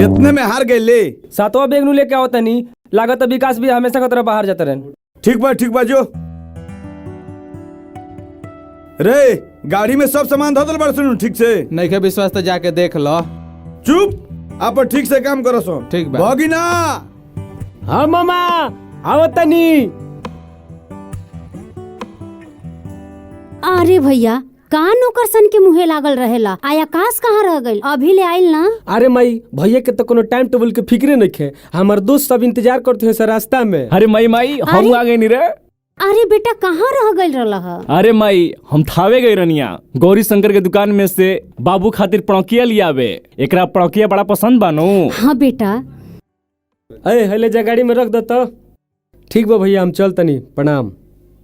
इतने में हार गए ले। सातवां बैग नु लेके आवत नहीं लागत विकास भी हमेशा की तरह बाहर जाते रहे। ठीक बा जो रे गाड़ी में सब सामान धदल बड़ सुन ठीक से नहीं के विश्वास तो जाके देख लो। चुप आप ठीक से काम करो सो। ठीक बा भगी ना। हाँ मामा आवत नहीं। अरे भैया कहाँ नौकर सन के मुहे लागल रहेला आया आकाश कहाँ रह गइल अभी ले आइल ना। अरे माई भैया के तो कोनो टाइम टेबल के फिक्रे नहीं है। हमारे दोस्त सब इंतजार करते हैं सर रास्ता में। अरे माई हम आ गए नहीं रे। अरे बेटा कहाँ रह गइल रहा। अरे माई हम थावे गए रनिया गौरी शंकर के दुकान में से बाबू खातिर पड़किया लिया आवे। एकरा पड़किया बड़ा पसंद बानो। हाँ बेटा अरे हले जा गाड़ी में रख दो तो। ठीक बा भैया हम चल तनी प्रणाम।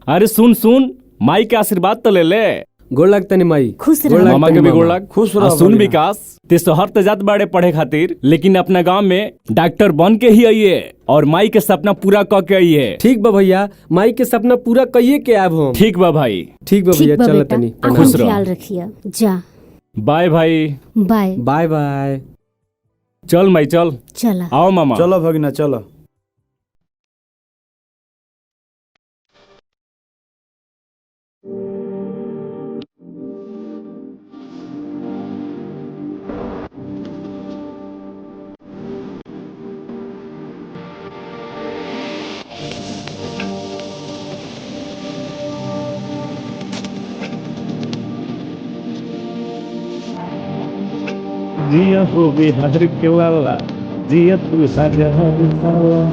अरे सुन माई के आशीर्वाद तो ले ले। गोड़ लगता नहीं माई। खुश गोड़ रह। लग मामा के भी गोड़ लग। खुश रहो। सुन विकास ते शहर तो जात बाड़े पढ़े खातिर लेकिन अपना गांव में डॉक्टर बन के ही आइए और माई के सपना पूरा क के आइए। ठीक बा भैया माई के सपना पूरा कइए के आब हम। ठीक बा भाई। ठीक बा भैया चल तनी। खुश रहो। ख्याल रखिए जा। बाय भाई। Bye bye bye. चल माई चल। चला आओ मामा। चलो भगिना चलो। Dia hobi hadir kelala, dia tu saja hadir salah.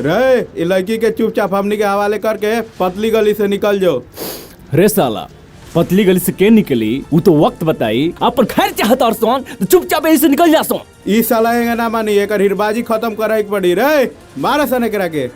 रे ये लड़की के चुपचाप हमनी के हवाले करके पतली गली से निकल जाओ। रे साला पतली गली से के निकली वो तो वक्त बताई। अपन खैर चाहत और सोन तो चुपचाप यहीं से निकल जा सो। ई साला है ना मानी एक हिरबाजी खत्म करे पड़ी रे। मारा सने करा के।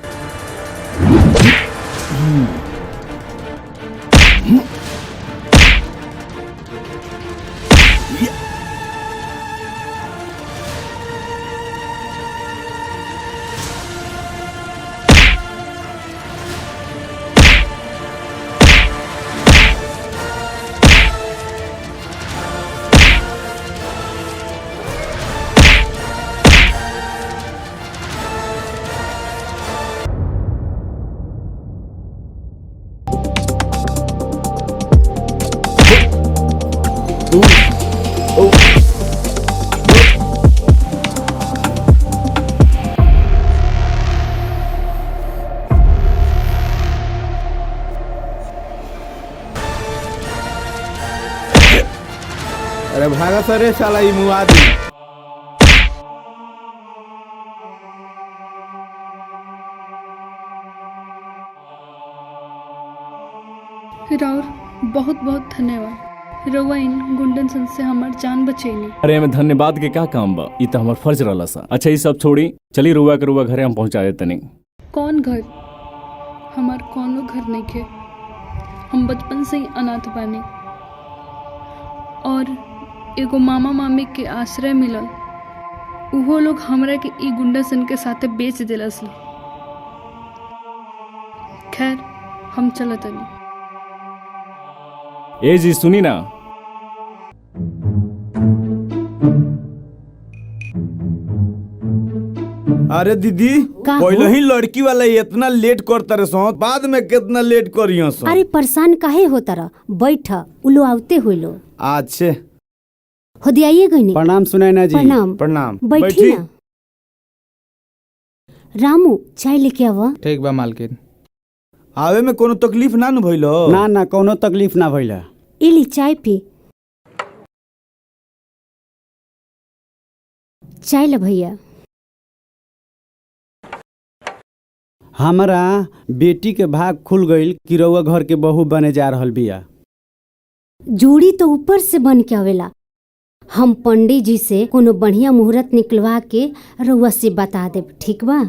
अरे भागा सरे साला ई मुआदी। राउर बहुत बहुत धन्यवाद। रउआ इन गुंडन सन से हमार जान बचैनी। अरे हमें धन्यवाद के का काम बा। ई तो हमार फर्ज रहला सा। अच्छा ये सब छोड़ी चली रुआ के रुआ घरे हम पहुंचा देते नहीं। कौन घर? हमार कौनो घर नहीं खे। हम बचपन से ही अनाथ बानी और एगो मामा मामी के आश्रय मिलल। उहो लोग हमरा के ई गुंडा सन के साथे बेच दिलस। खैर हम चलतनी। ए जी सुनी ना। अरे दीदी का पहले हो? ही लड़की वाला इतना लेट करता रहे सो, बाद में कितना लेट करियो सो। अरे परेशान काहे होता रह? बैठ, उलो आवते हुइलो। अच्छे हो दियाइए गई प्रणाम सुनैना जी। प्रणाम। प्रणाम। बैठी ना। रामू चाय लेके आवा। ठीक बा मालकिन। आवे में कोनो तकलीफ ना न भइलो? ना ना कोनो तकलीफ ना भइला। इली चाय पी। चाय ले भैया। हमारा बेटी के भाग खुल गईल कि रउआ घर के बहू बने जा रहल बिया। जोड़ी तो ऊपर से बन के आवेला। हम पंडित जी से कोनो बढ़िया मुहूर्त निकलवा के रउआ से बता देब, ठीक बा?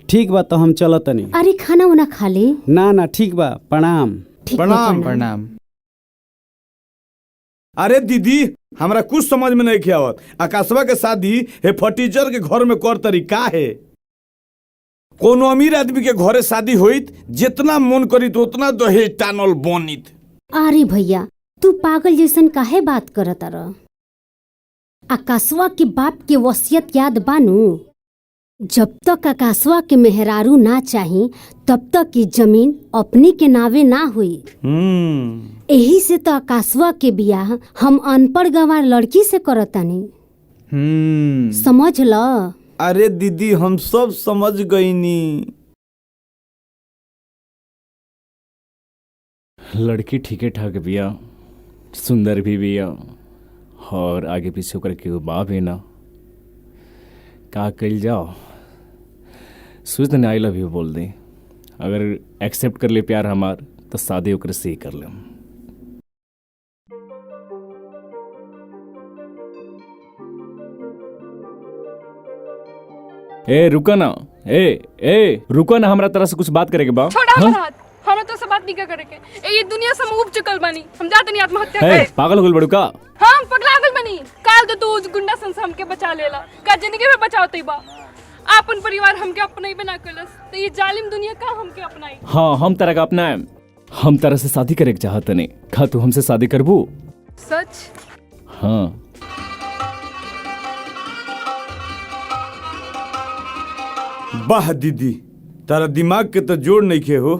ठीक बा तो हम चलत तनी। अरे खाना उना खा ले। ना ना ठीक बा, प्रणाम। ठीक बा, प्रणाम। प्रणाम। अरे दीदी हमरा कुछ समझ में नहीं आवत। आकाशवा के शादी हे फटीचर के घर में कर तरीका है। कोनो अमीर आदमी के घरे शादी होइत, जितना मन करित उतना दहेज टानल बनित। अरे भैया तू पागल जैसन काहे बात करत रह? आकाशवा के बाप के वसियत याद बानू? जब तक आकाशवा के मेहरारू ना चाही तब तक की जमीन अपनी के नावे ना हुई। यही से तो आकाशवा के बियाह हम अनपढ़ गंवार लड़की से करतानी। समझ ल। अरे दीदी हम सब समझ गईनी। लड़की ठीके ठाक बिया, सुंदर भी बिया, और आगे पीछे ओकर के बा भी ना। का कइल जाओ? सोच ने आई लव यू बोल दी। अगर एक्सेप्ट कर ले प्यार हमार तो शादी ओकरे से ही कर लेम। ए रुको ना, ए रुको ना, हमरा तरह से कुछ बात करे के बा। छोड़ा हमर हाथ। हमरा तो से बात नहीं करे के। ये दुनिया से हम उब चुकल बानी। हम जाते नहीं आत्महत्या करे। पागल हो गइल बड़ू का? हम पगलागल बनी। काल तो तू उस गुंडा सन से हमके बचा लेला। का जिंदगी में बचावतई बा। आपन परिवार हमके अपनाई बना कलस। तो ये जालिम दुनिया का हमके अपनाई। हाँ हम तरह का अपना है। हम तरह से शादी करे के चाहत नहीं। का तू हमसे शादी करबू? सच? हाँ। वाह दीदी, तारा दिमाग के तो जोड़ नहीं खे हो।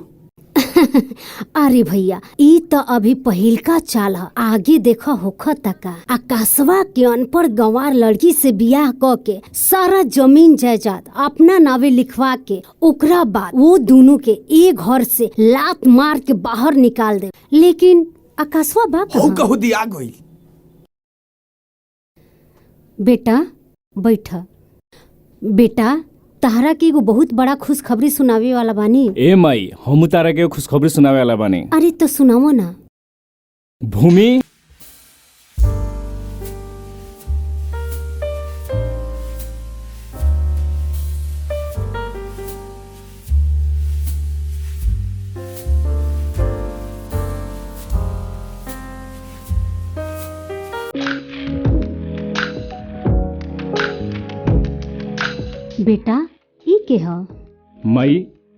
अरे भैया ई तो अभी पहिलका चाल है, आगे देखा होखा तका। आकाशवा के अनपढ़ गंवार लड़की से बियाह क के सारा जमीन जायदाद अपना नावे लिखवा के ओकरा बाद वो दोनों के एक घर से लात मार के बाहर निकाल दे। लेकिन आकाशवा बा हो कहाँ? कहू दिया गई। बेटा बैठ। बेटा तहरा के एगो बहुत बड़ा खुशखबरी सुनावे वाला बानी। ए माई हम तारा के खुशखबरी सुनावे वाला बानी। अरे तो सुनावो ना। भूमि बेटा ई के ह? माई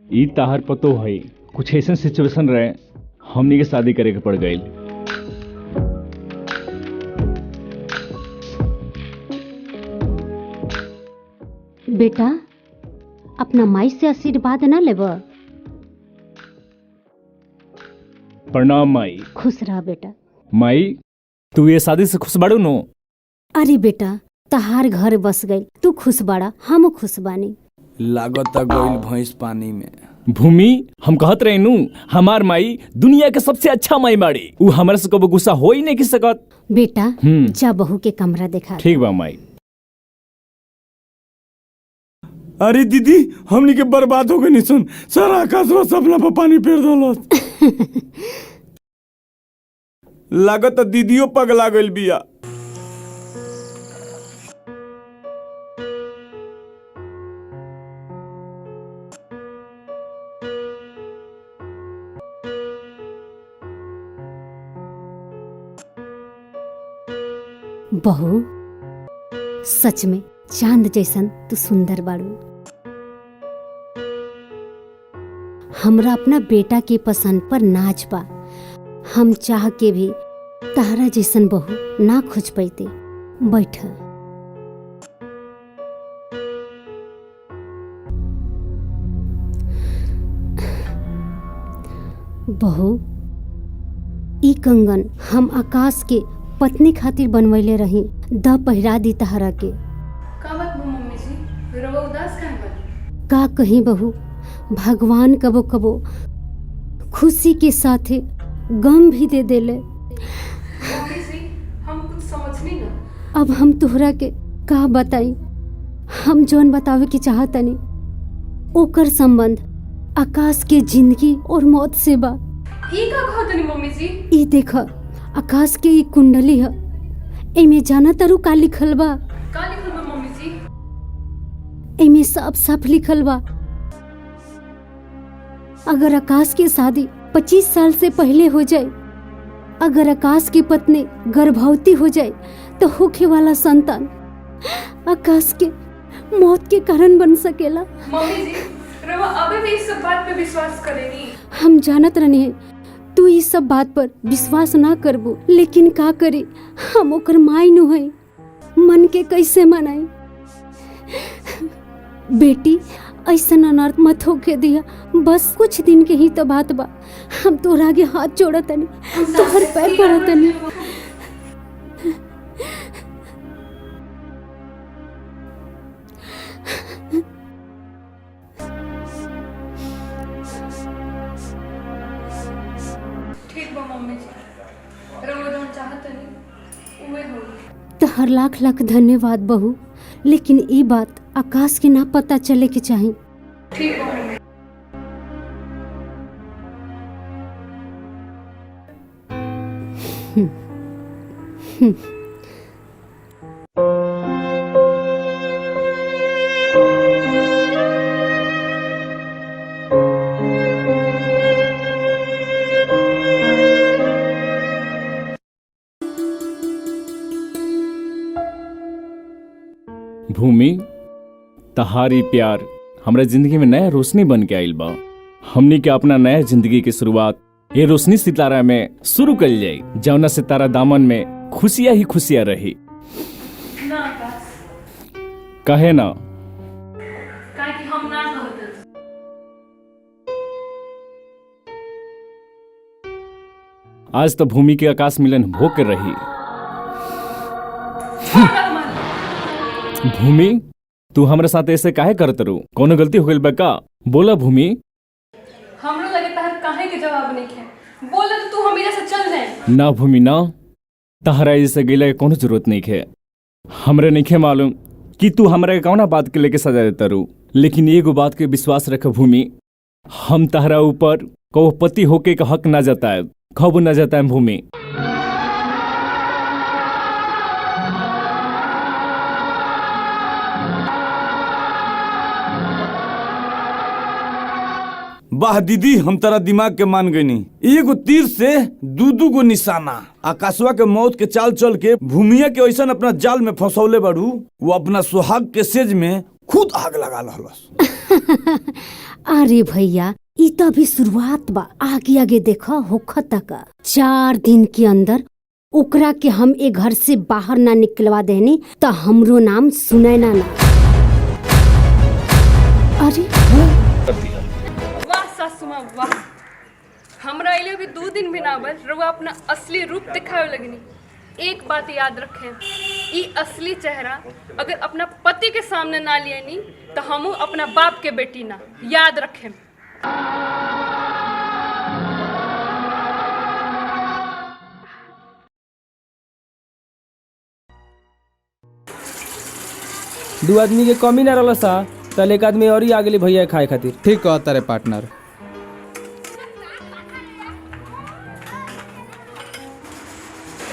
ई ताहर पतो है। कुछ ऐसा सिचुएशन रहे हमनी के शादी करे के पड़ गई। बेटा अपना माई से आशीर्वाद ना लेब? प्रणाम माई। खुश रह बेटा। माई तू ये शादी से खुश बाड़ू नो? अरे बेटा तहार घर बस गई, तू खुश बाड़ा, हम खुश बानी। लागत गइल भैंस पानी में। भूमि हम कहत रहे नू, हमार माई दुनिया के सबसे अच्छा माई बाड़ी। उ हमरा से कबो गुस्सा हो ही नहीं की सकत। बेटा जा बहू के कमरा देखा। ठीक बा माई। अरे दीदी हमनी के बर्बाद हो गई। सुन सारा आकाशवा सपना पर पानी फेर दलस। लागत दीदियो पगला गइल बिया। बहू सच में चांद जैसन तू सुंदर बाड़ू। हमरा अपना बेटा के पसंद पर नाच बा। हम चाह के भी तारा जैसन बहू ना खोज पैते। बैठ। बहू, ई कंगन हम आकाश के पत्नी खातिर बनवैले रही। द पहिरा दी तहरा के। का बात बा मम्मी जी, रवा उदास काहे बानी? का कहीं बहू, भगवान कबो कबो खुशी के साथे गम भी दे देले। मम्मी जी, हम कुछ समझनी ना। अब हम तोहरा के का बताई। हम जौन बतावे के चाहतनी ओकर संबंध आकाश के जिंदगी और मौत से बा। ई का कहतनी मम्मी जी? ई देख, आकाश के ई कुंडली है। एमे जाना तारू का लिखल बा? का लिखल बा मम्मी जी? एमे साफ साफ लिखल बा, अगर आकाश की शादी 25 साल से पहले हो जाए, अगर आकाश की पत्नी गर्भवती हो जाए तो होखे वाला संतान आकाश के मौत के कारण बन सकेला। मम्मी जी, रवा अबे भी इस सब बात पे विश्वास करेनी? हम जानत रहनी है तू इस सब बात पर विश्वास ना करबो, लेकिन का करी, हम ओकर माई नु है, मन के कैसे मनाई। बेटी, ऐसा अनर्थ मत होके दिया। बस कुछ दिन के ही तो बात बा। हम तोरा आगे हाथ जोड़तनी, तोहर पैर पड़तनी। ठीक बा मम्मी जी, रवा जौन चाहतनी उहे होई। तोहर लाख लाख धन्यवाद बहू, लेकिन ई बात आकाश के ना पता चले के चाही। ठीक बा मम्मी। भूमि, तहारी प्यार हमरा जिंदगी में नया रोशनी बन के आइल बा। हमनी के अपना नया जिंदगी की शुरुआत ये रोशनी सितारा में शुरू कर जाई, जौना सितारा दामन में खुशियां ही खुशियां रही। ना आकाश, कहे ना, काहे कि हम ना कहत। आज तो भूमि के आकाश मिलन हो के रही। भूमि, तू हमरा साथ ऐसे काहे करत रू? कोनो गलती हो गइल बा का? बोला भूमि। हमरो लगे तहर काहे के जवाब नहीं है। बोले तो तू हमेशा से चल जाए। ना भूमि ना, तहरा ऐसे गइला के कोनो जरूरत नहीं है। हमरे नहीं है मालूम कि तू हमरा के कौना बात के लेके सजा देता रू, लेकिन एगो बात के विश्वास रख भूमि, हम तहरा ऊपर कबो पति होके का हक ना जताए, कबो ना जताए भूमि। वाह दीदी, हम तेरा दिमाग के मान गईनी। एगो तीर से दू गो निशाना। आकाशवा के मौत के चाल चल के भूमिया के ऐसा अपना जाल में फंसौले बाड़ू, वो अपना सुहाग के सेज में खुद आग लगा लहलस। अरे भैया, ई तो अभी शुरुआत बा, आगे आगे देखा होखता का। 4 दिन के अंदर ओकरा के हम ए घर से बाहर ना निकलवा देनी तो हमरो नाम सुने ना। अरे वाह सासू माँ वाह, हमरा अइले अभी 2 दिन भी ना बल, रउआ अपना असली रूप दिखावे लगनी। एक बात याद रखें, ई असली चेहरा अगर अपना पति के सामने ना लियनी तो हमू अपना बाप के बेटी ना, याद रखें। दू आदमी के कमी ना रहल सा, तल एक आदमी और ही आ गेली भैया खाए खातिर। ठीक कहता रे पार्टनर।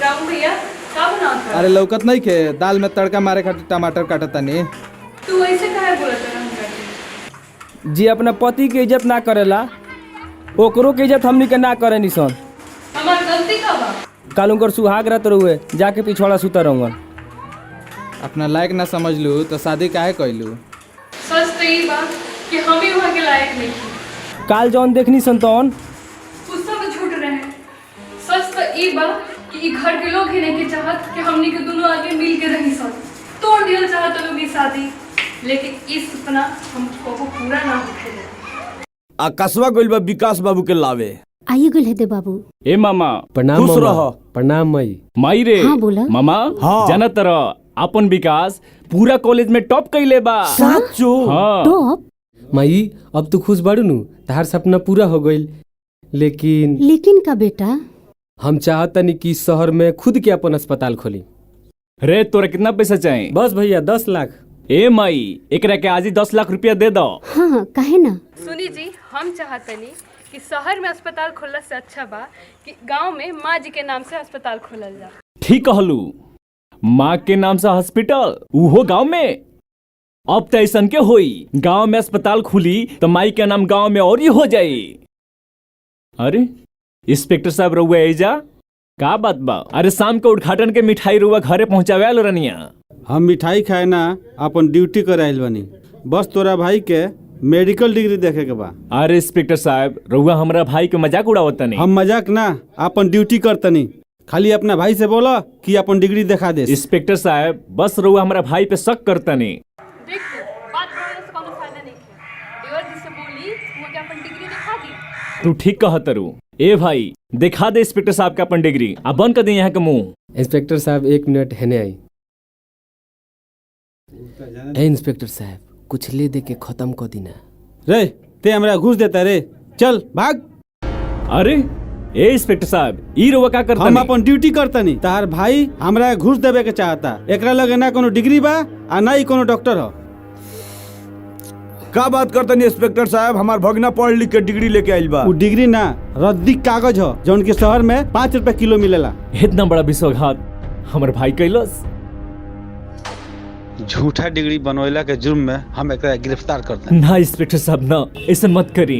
राम भैया का बनाता? अरे लौकत नहीं के दाल में तड़का मारे खातिर टमाटर काटता नहीं। तू ऐसे काहे बोलत रहा? जी अपना पति के इज्जत ना करेला, ओकरो के इज्जत हमनी के ना करे निसन। हमार गलती का बा? काल उनकर सुहाग रहत रहुए, जाके पिछवाड़ा सुता रहूँगन। अपना लायक ना समझ लू तो शादी काहे कैलू? सच तो ये बा कि हम ही वहाँ के लायक नहीं थे। काल जौन देखनी संतौन कुछ सब झूठ रहे। सच तो ये बा कि ई घर के लोग ही नहीं के चाहत कि हमनी के दोनों आगे मिल के रही सब। तोड़ दिया चाहत लोग ई शादी, लेकिन इस सपना हम को पूरा ना होखे दे। आकाशवा गइल बा विकास बाबू के लावे। आइए गुल है दे बाबू। ए मामा प्रणाम खुश मामा। रहो। प्रणाम माई। माई रे हाँ, बोला। मामा हाँ। जाना तरह अपन विकास पूरा कॉलेज में टॉप कैले बा। साचो हाँ टॉप? माई अब तू खुश बाड़ू नु, तहार सपना पूरा हो गईल। लेकिन का बेटा? हम चाहतनी कि शहर में खुद के अपन अस्पताल खोली। रे तोरा कितना पैसा चाहिए? बस भैया 10 लाख। ए माई एकरा के आज ही 10 लाख रुपया दे दो। हाँ काहे ना। सुनी जी, हम चाहतनी कि शहर में अस्पताल खोलने से अच्छा बा कि गांव में माँ जी के नाम से अस्पताल खोलल जा। ठीक कहलू, माँ के नाम से हॉस्पिटल उहो गांव में। अब तो ऐसा के होई, गांव में अस्पताल खुली तो माई के नाम गांव में और ही हो जाए। अरे इंस्पेक्टर साहब रहुआ एजा का बात बा? अरे शाम के उद्घाटन के मिठाई रुआ घरे पहुंचावे आलो रनिया। हम मिठाई खाए ना, अपन ड्यूटी करे आइल बनी। बस तोरा भाई के मेडिकल डिग्री देखे के बा। अरे इंस्पेक्टर साहब रहुआ हमरा भाई के मजाक उड़ावत नहीं। हम मजाक ना, अपन ड्यूटी करतनी। खाली अपना भाई से बोला कि अपन डिग्री दिखा दे। इंस्पेक्टर साहब बस रहुआ हमरा भाई पे शक करतनी। देख बात बोलने से कोनो फायदा नहीं है। देवर जी से बोली वो क्या अपन डिग्री दिखा दी। तू ठीक कहत रू। ए भाई दिखा दे इंस्पेक्टर साहब का अपन डिग्री, अब बंद कर दे यहाँ के मुंह। इंस्पेक्टर साहब 1 मिनट हेने आई। ए इंस्पेक्टर साहब कुछ ले दे के खत्म कर दीना। रे ते हमरा घूस देता रे, चल भाग। अरे ए इंस्पेक्टर साहब ई रउआ का करता? हम अपन ड्यूटी करतनी। तार भाई हमरा घूस देवे के चाहता। एकरा लगे ना कोनो डिग्री बा आ ना ही कोनो डॉक्टर हो। का बात करतनी इंस्पेक्टर साहब? हमार भगना पढ़ लिख के डिग्री लेके आइल बा। वो डिग्री ना, रद्दी कागज हो जौन के शहर में 5 रुपए किलो मिलेला। इतना बड़ा विश्वासघात हमर भाई कैलस। झूठा डिग्री बनवेला के जुर्म में हम एकरा गिरफ्तार करते हैं। ना इंस्पेक्टर साहब ना, ऐसा मत करी।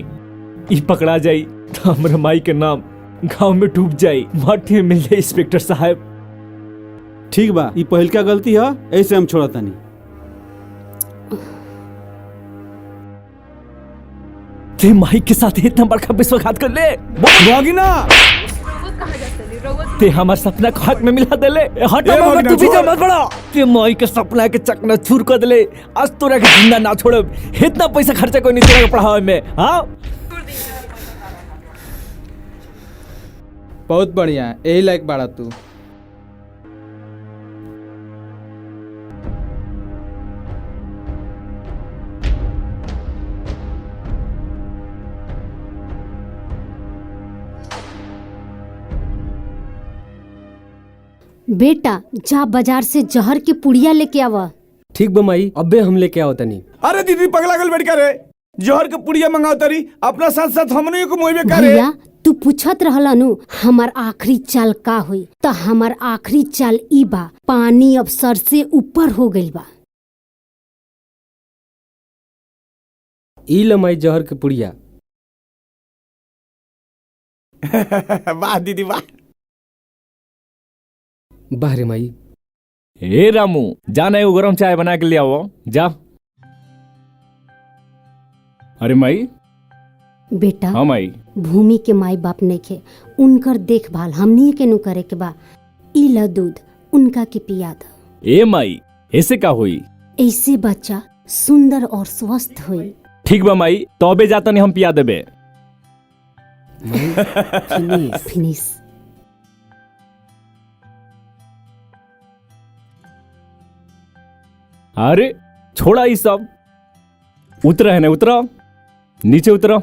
ई पकड़ा जाई तो हमर माई के नाम गांव में डूब जाई, माटी में मिल जाई। इंस्पेक्टर साहब ठीक बा, ई पहिलका गलती है, ऐसे हम छोड़तनी। ते माई के साथ इतना बड़का विश्वासघात कर ले भगिना। रोवत कहाँ जाते ली? रोवत ते हमार सपना को हाथ में मिला देले। हट ए मत, भगना, तू भी छोड़। मत बड़ा। ते माई के सपना के चकना चूर कर देले। आज तोरा के जिंदा ना छोड़ब। इतना पैसा खर्चा कोई नहीं तोरा के पढ़ावे में। हां बहुत बढ़िया, यही लायक बाड़ा तू। बेटा जा बाजार से जहर के पुड़िया लेके आवा। ठीक बा माई, अबे हम लेके आओ तनी। अरे दीदी पगला गल बैठ रे, जहर के पुड़िया मंगाओ तरी, अपना साथ साथ हमने को मोहिबे करे। भैया तू पूछत रहला नु हमार आखिरी चाल का हुई, तो हमार आखिरी चाल ई बा, पानी अब सर से ऊपर हो गइल बा। ई ल माई जहर के पुड़िया। वाह दीदी वाह। वाह रे माई। ए रामू जाना है वो गरम चाय बना के ले आओ जा। अरे माई। बेटा हाँ माई। भूमि के माई बाप नइखे, उनकर देखभाल हमनी के नु करे के बा। ई ल दूध उनका के पिया द। ए माई ऐसे का हुई? ऐसे बच्चा सुंदर और स्वस्थ हुई। ठीक बा माई, तो अबे जाता नहीं हम पिया देबे। फिनिश। अरे छोड़ा ये सब, उतरा है ना, उतरा नीचे, उतरा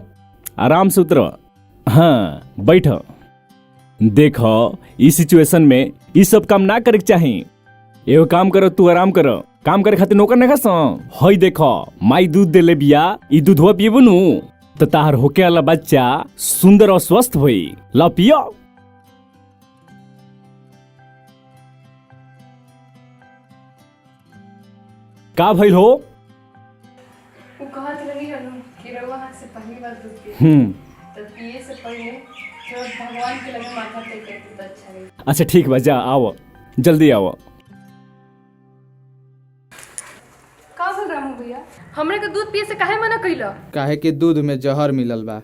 आराम से उतरा। हाँ बैठो। देखो इस सिचुएशन में ये सब काम ना करे के चाहिए। एगो काम करो, तू आराम करो। काम करे खातिर नौकर नहीं खा। हई देखो माई दूध दे ले बिया, ई दूधवा पिएबू नु तो तार होके वाला बच्चा सुंदर और स्वस्थ होई। ला पियो। का भइल हो? वो कहत रही हनु कि रउआ हाथ से पहली बार दूध पिए। तो पिए से पहले जो भगवान के लगे माथा टेक करती तो अच्छा रही। अच्छा ठीक बा, जा आओ जल्दी आओ। का बोल रामू भैया, हमरे के दूध पिए से काहे मना कइला? काहे कि दूध में जहर मिलल बा।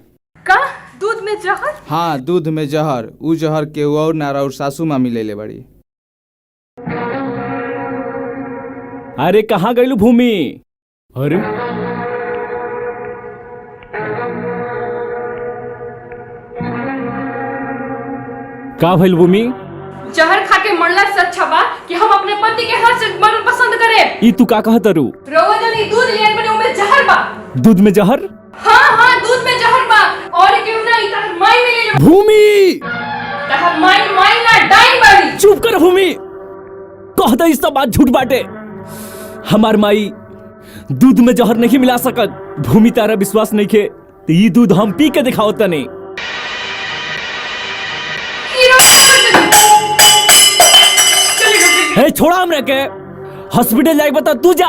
का दूध में जहर? हाँ दूध में जहर, उ जहर के और नारा और सासू माँ मिलेले बड़ी। अरे कहाँ गइलू भूमि? अरे का भइल भूमि? जहर खा के मरला से अच्छा बा कि हम अपने पति के हाथ से मरल पसंद करें। ई तू का कहत रू? रउआ जनी दूध लियन बने उमे जहर बा। दूध में जहर? हाँ दूध में जहर बा। और क्यों ना इधर माई में ले लो। भूमि तहर माई ना डाइन बाड़ी। चुप कर भूमि, कह दे इस सब बात झूठ बाटे। हमार माई दूध में जहर नहीं मिला सकत। भूमि तारा विश्वास नहीं के तो ई दूध हम पी के दिखाओ तने। हे छोड़ा हमरे के, हॉस्पिटल जाके बता तू जा।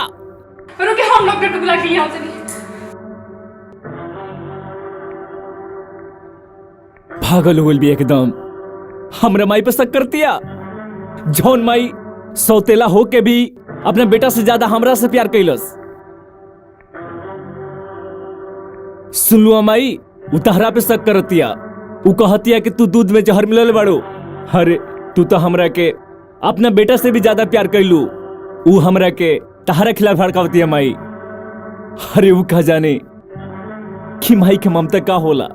रुके हम डॉक्टर को बुला के यहाँ से। पागल हो भी एकदम। हमरा माई पे शक करतिया। जौन माई सौतेला हो के भी अपने बेटा से ज्यादा हमरा से प्यार कैलस। सुनलुआ माई उतारा पे शक करतिया। उ कहतिया कि तू दूध में जहर मिलल बाड़ो। अरे तू तो हमरा के अपना बेटा से भी ज्यादा प्यार कैलू। उ हमरा के तहरा खिलाफ भड़कावतिया माई। अरे उ कह जाने कि माई के ममता का होला।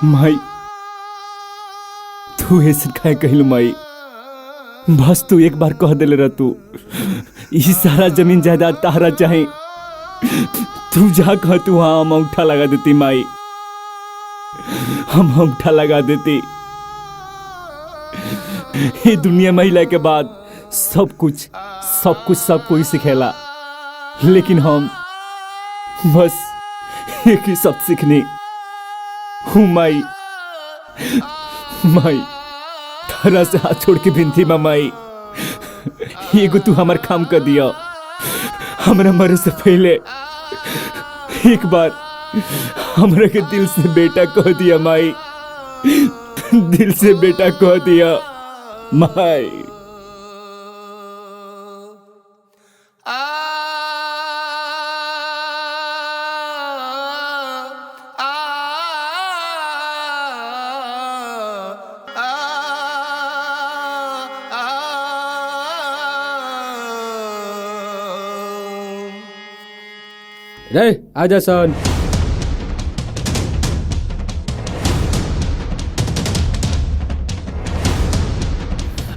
माई तू ऐसे खाए कहलू माई, बस तू एक बार कह दिले रह तू ई सारा जमीन जायदाद तारा चाहे। तू जा कह तू हाँ हम अंगूठा लगा देती माई, हम अंगूठा लगा देती। ये दुनिया महिला के बाद सब कुछ सिखेला, लेकिन हम बस एक ही शब्द सीखने हूँ माई। माई तारा से हाथ छोड़ के विनती माई, एगो तू हमार काम कर दिया। हमरा मरे से पहले एक बार हमरा के दिल से बेटा कह दिया माई, दिल से बेटा कह दिया माई। रे आजा सन।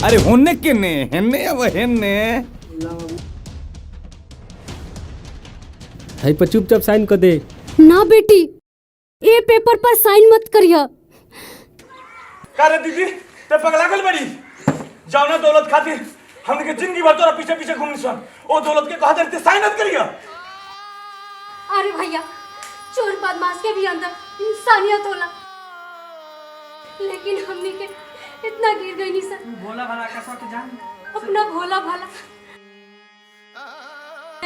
अरे होने के ने हेने अब हेने है पर चुपचाप साइन कर दे। ना बेटी, ये पेपर पर साइन मत करिया। का रे दीदी ते पगला गल बड़ी जाओ ना दौलत खातिर हमने के जिंदगी भर तोरा पीछे पीछे घूमनी सन। ओ दौलत के कहा देते साइन मत करिया। अरे भैया, चोर बदमाश के भी अंदर इंसानियत होला, लेकिन हमने के इतना गिर गई नहीं सर। भोला भाला कैसा तो जान अपना भोला भाला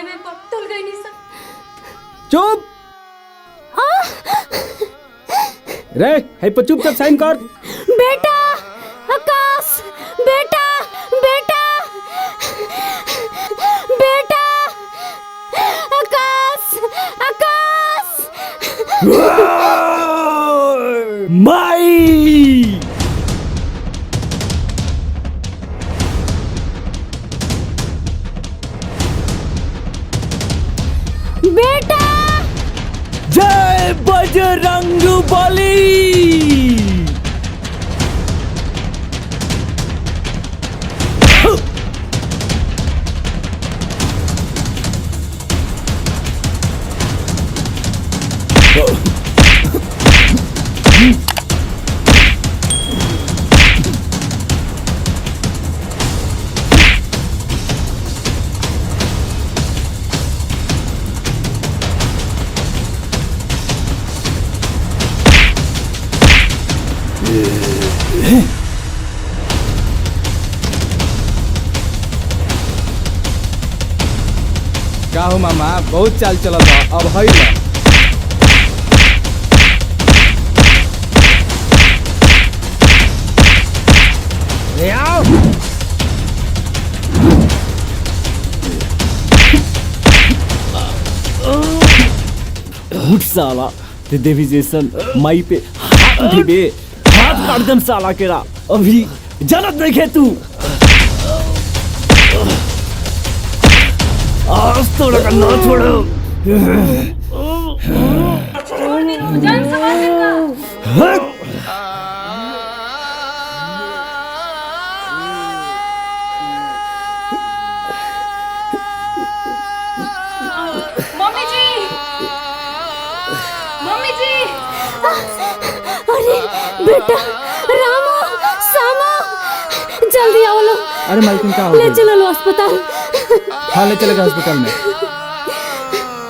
में तुल गई नहीं सर। चुप रे, है पर चुपचाप साइन कर। बेटा आकाश, बेटा बेटा बेटा आकाश, आकाश माई बेटा। जय बजरंगबली। का हो मामा, बहुत चाल चलत बा। अब हई ना ले आओ। उठ साला, ते देवी जैसन माई पे हाथ उठेबे, हाथ काट दम साला केरा। अभी जानत नहीं खे तू आज तो लगा ना छोड़ो जान सवाल का मम्मी जी मम्मी जी अरे बेटा रामो सामो जल्दी आओ लो अरे मालकिन का हो ले गई? चलो लो अस्पताल हाँ ले चलेगा अस्पताल में।